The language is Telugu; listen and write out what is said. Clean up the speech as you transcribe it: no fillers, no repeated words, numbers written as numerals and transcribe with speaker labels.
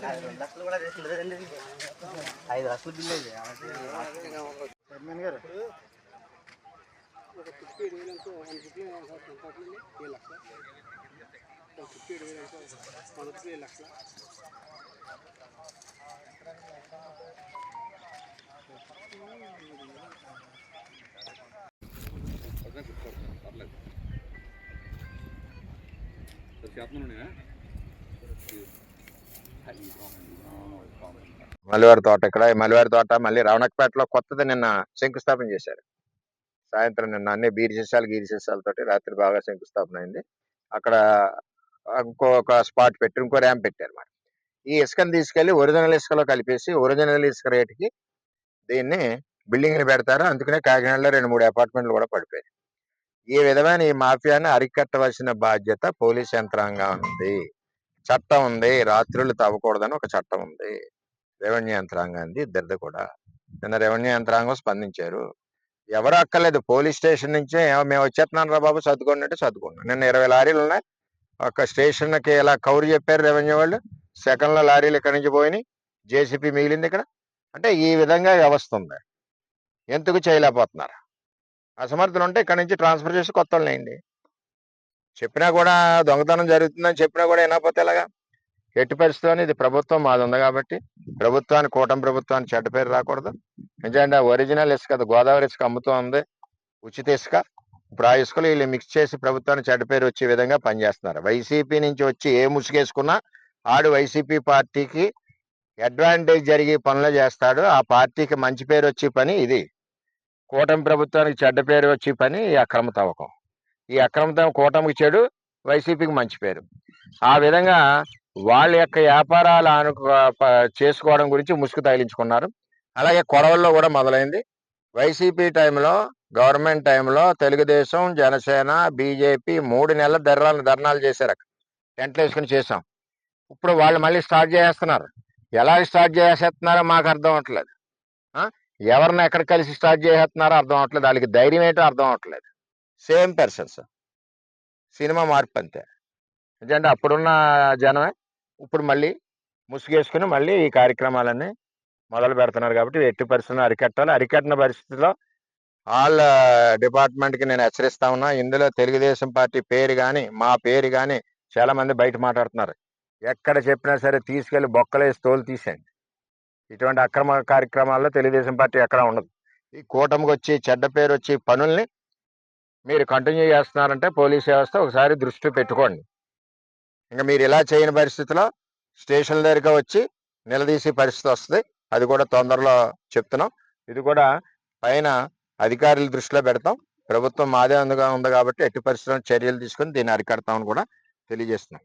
Speaker 1: 2 లక్షలు కూడా తీసుకుంటుందండి. 5 లక్షలు బిల్లు ఇది. చైర్మన్ గారు ఒక 57,000 ఎంతో 7 లక్షలు 57,000 ఎంతో 7 లక్షలు
Speaker 2: మల్లివారి తోట ఇక్కడ మల్లివారి తోట మళ్ళీ రవణకపేటలో కొత్తది నిన్న శంకుస్థాపన చేశారు. సాయంత్రం నిన్న అన్ని గీరి సీసాలతోటి రాత్రి బాగా శంకుస్థాపన అయింది. అక్కడ ఇంకొక స్పాట్ పెట్టి ఇంకో ర్యాంప్ పెట్టారు మరి. ఈ ఇసుకని తీసుకెళ్లి ఒరిజినల్ ఇసుకలో కలిపేసి ఒరిజినల్ ఇసుక రేటుకి దీన్ని బిల్డింగ్ని పెడతారు. అందుకనే కాకినాడలో 2-3 అపార్ట్మెంట్లు కూడా పడిపోయాయి. ఈ విధమైన ఈ మాఫియాని అరికట్టవలసిన బాధ్యత పోలీస్ యంత్రాంగం ఉంది. చట్టం ఉంది, రాత్రులు తవ్వకూడదని ఒక చట్టం ఉంది. రెవెన్యూ యంత్రాంగాన్ని ఇద్దరిది కూడా. నిన్న రెవెన్యూ యంత్రాంగం స్పందించారు. ఎవరు అక్కర్లేదు, పోలీస్ స్టేషన్ నుంచే మేము వచ్చేస్తున్నాను రా బాబు సర్దుకోండి అంటే సర్దుకున్నాం. నిన్న 20 లారీలు ఉన్నాయి. ఒక స్టేషన్కి ఇలా కౌరు చెప్పారు రెవెన్యూ వాళ్ళు. సెకండ్లో లారీలు ఇక్కడి నుంచి పోయినాయి. జేసీపీ మిగిలింది ఇక్కడ. అంటే ఈ విధంగా వ్యవస్థ ఉంది. ఎందుకు చేయలేకపోతున్నారు? అసమర్థులు ఉంటే ఇక్కడ నుంచి ట్రాన్స్ఫర్ చేసి కొత్త వాళ్ళని వేయండి. చెప్పినా కూడా దొంగతనం జరుగుతుందని చెప్పినా కూడా వినకపోతే ఎలాగా? ఎట్టి పరిస్థితుల్లో ఇది ప్రభుత్వం మాది ఉంది కాబట్టి ప్రభుత్వానికి, కూటమి ప్రభుత్వానికి చెడ్డ పేరు రాకూడదు. ఎందుకంటే ఒరిజినల్ ఇసుక, గోదావరి ఇసుక అమ్ముతూ ఉంది, ఉచిత ఇసుక. ఇప్పుడు ఆ ఇసుకలు వీళ్ళు మిక్స్ చేసి ప్రభుత్వానికి చెడ్డ పేరు వచ్చే విధంగా పనిచేస్తున్నారు. వైసీపీ నుంచి వచ్చి ఏ ముసుగేసుకున్నా ఆడు వైసీపీ పార్టీకి అడ్వాంటేజ్ జరిగి పనులు చేస్తాడు. ఆ పార్టీకి మంచి పేరు వచ్చే పని ఇది. కూటమి ప్రభుత్వానికి చెడ్డ పేరు వచ్చే పని ఈ అక్రమ తవ్వకం. ఈ అక్రమ తవ్వకం కూటమికి చెడు, వైసీపీకి మంచి పేరు. ఆ విధంగా వాళ్ళ యొక్క వ్యాపారాలు చేసుకోవడం గురించి ముసుగు తగిలించుకున్నారు. అలాగే కొడవల్లో కూడా మొదలైంది. వైసీపీ టైంలో, గవర్నమెంట్ టైంలో తెలుగుదేశం, జనసేన, బీజేపీ 3 నెలల ధర్నాలు చేశారు. అక్కడ టెంట్లు వేసుకుని చేసాం. ఇప్పుడు వాళ్ళు మళ్ళీ స్టార్ట్ చేస్తున్నారు. ఎలా స్టార్ట్ చేసేస్తున్నారో మాకు అర్థం అవట్లేదు. ఎవరిని ఎక్కడ కలిసి స్టార్ట్ చేసేస్తున్నారో అర్థం అవట్లేదు. వాళ్ళకి ధైర్యం ఏంటో అర్థం అవట్లేదు. సేమ్ పర్సన్స్, సినిమా మార్పు అంతే. ఎందుకంటే అప్పుడున్న జనమే ఇప్పుడు మళ్ళీ ముసుగేసుకుని మళ్ళీ ఈ కార్యక్రమాలన్నీ మొదలు పెడుతున్నారు. కాబట్టి ఎట్టి పరిస్థితుల్లో అరికట్టాలి. అరికట్టిన పరిస్థితిలో వాళ్ళ డిపార్ట్మెంట్కి నేను హెచ్చరిస్తా ఉన్నా. ఇందులో తెలుగుదేశం పార్టీ పేరు కానీ, మా పేరు కానీ చాలా మంది బయట మాట్లాడుతున్నారు. ఎక్కడ చెప్పినా సరే తీసుకెళ్లి బొక్కలేసి తోలు తీసేయండి. ఇటువంటి అక్రమ కార్యక్రమాల్లో తెలుగుదేశం పార్టీ ఎక్కడా ఉండదు. ఈ కూటమికి వచ్చి చెడ్డ పేరు వచ్చి పనుల్ని మీరు కంటిన్యూ చేస్తున్నారంటే పోలీస్ వ్యవస్థ ఒకసారి దృష్టి పెట్టుకోండి. ఇంకా మీరు ఇలా చేయని పరిస్థితిలో స్టేషన్ దగ్గరగా వచ్చి నిలదీసే పరిస్థితి వస్తుంది. అది కూడా తొందరలో చెప్తున్నాం. ఇది కూడా పైన అధికారుల దృష్టిలో పెడతాం. ప్రభుత్వం మాదే ఉంది కాబట్టి ఎట్టి పరిస్థితుల్లో చర్యలు తీసుకొని దీన్ని అరికడతామని కూడా తెలియజేస్తున్నాం.